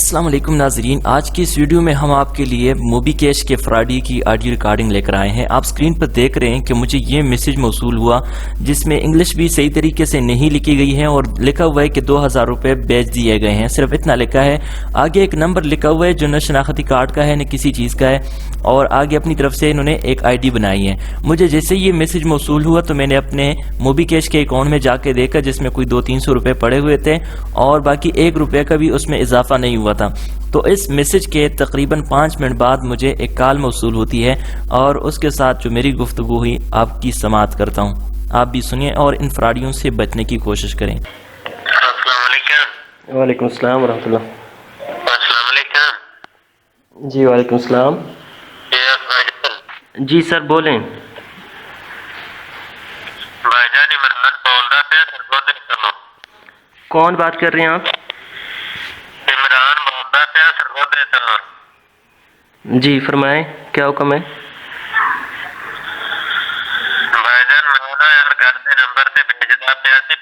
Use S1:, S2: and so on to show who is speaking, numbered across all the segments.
S1: السلام علیکم ناظرین، آج کی اس ویڈیو میں ہم آپ کے لیے موبی کیش کے فراڈی کی آڈیو ریکارڈنگ لے کر آئے ہیں۔ آپ سکرین پر دیکھ رہے ہیں کہ مجھے یہ میسج موصول ہوا جس میں انگلش بھی صحیح طریقے سے نہیں لکھی گئی ہے اور لکھا ہوا ہے کہ 2000 روپے بیچ دیے گئے ہیں، صرف اتنا لکھا ہے۔ آگے ایک نمبر لکھا ہوا ہے جو نہ شناختی کارڈ کا ہے نہ کسی چیز کا ہے، اور آگے اپنی طرف سے انہوں نے ایک آئی ڈی بنائی ہے۔ مجھے جیسے یہ میسج موصول ہوا تو میں نے اپنے موبی کیش کے اکاؤنٹ میں جا کے دیکھا جس میں کوئی 200-300 روپے پڑے ہوئے تھے اور باقی 1 روپے کا بھی اس میں اضافہ نہیں ہوا تھا۔ تو اس میسج کے تقریباً 5 منٹ بعد مجھے ایک کال موصول ہوتی ہے اور اس کے ساتھ جو میری گفتگو ہوئی آپ کی سماعت کرتا ہوں، آپ بھی سنیں اور ان فراڈیوں سے بچنے کی کوشش کریں۔
S2: السلام علیکم۔
S3: وعلیکم السلام ورحمۃ اللہ۔
S2: السلام علیکم۔
S3: جی وعلیکم السلام۔ جی سر بولیں۔
S2: بھائی جان عمران بول رہا پیا سرگودے کرو۔
S3: کون بات کر رہے ہیں آپ؟
S2: عمران بول رہا پیا سرگودے کرو۔
S3: جی فرمائیں، کیا حکم ہے؟
S2: بھائی جان میں نا یار گھر کے نمبر سے بھیجدا پیا سی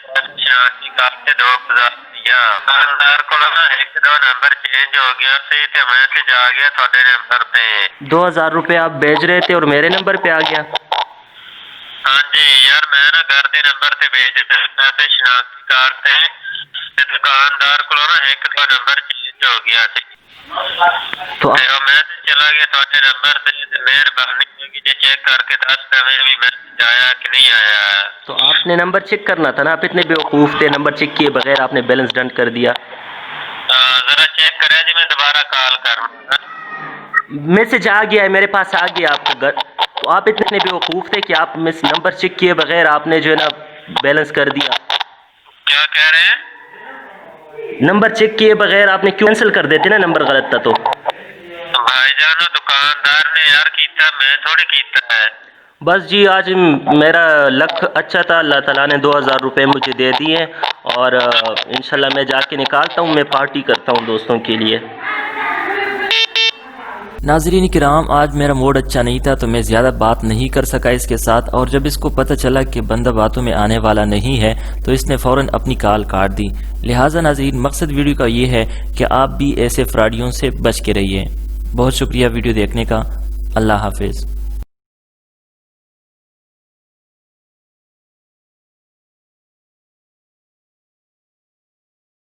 S2: شناختی کارڈ سے 2000 دیا دکاندار کو نا 1-2 نمبر چینج ہو گیا سی تے میسج آ گیا تھوڑے نمبر پہ
S3: 2000 روپے آپ بھیج رہے تھے اور میرے نمبر پہ آ گیا؟
S2: ہاں جی یار میں نا گھر کے نمبر سے بھیج پیسے شناختی کارڈ سے تے دکاندار کو نا 1-2 نمبر چینج ہو گیا سی
S3: تو
S2: میسج چلا گیا تھوڑے نمبر سے مہربانی ہوگی جی چیک کر کے دس دیں بھی میسج آیا کہ نہیں آیا۔
S3: تو آپ نے نمبر چیک کرنا تھا نا، آپ اتنے بیوقوف تھے، نمبر چیک کیے بغیر آپ نے بیلنس ڈنٹ کر دیا۔
S2: ذرا چیک کریں جی میں دوبارہ کال کروں۔
S3: میسج آ گیا ہے میرے پاس، آ گیا آپ کو، تو آپ اتنے بیوقوف تھے کہ آپ نمبر چیک کیے بغیر آپ نے جو ہے نا بیلنس کر دیا۔
S2: کیا کہہ رہے ہیں؟
S3: نمبر چیک کیے بغیر آپ نے کیوں کینسل کر دیتے نا، نمبر غلط تھا تو۔
S2: بھائی جان دکاندار نے یار کیتا، میں تھوڑی کیتا ہے۔
S3: بس جی آج میرا لک اچھا تھا، اللہ تعالیٰ نے 2000 روپے مجھے دے دیے اور انشاءاللہ میں جا کے نکالتا ہوں، میں پارٹی کرتا ہوں دوستوں کے لیے۔
S1: ناظرین کرام، آج میرا موڈ اچھا نہیں تھا تو میں زیادہ بات نہیں کر سکا اس کے ساتھ، اور جب اس کو پتہ چلا کہ بندہ باتوں میں آنے والا نہیں ہے تو اس نے فوراً اپنی کال کاٹ دی۔ لہٰذا ناظرین مقصد ویڈیو کا یہ ہے کہ آپ بھی ایسے فراڈیوں سے بچ کے رہیے۔ بہت شکریہ ویڈیو دیکھنے کا۔ اللہ حافظ۔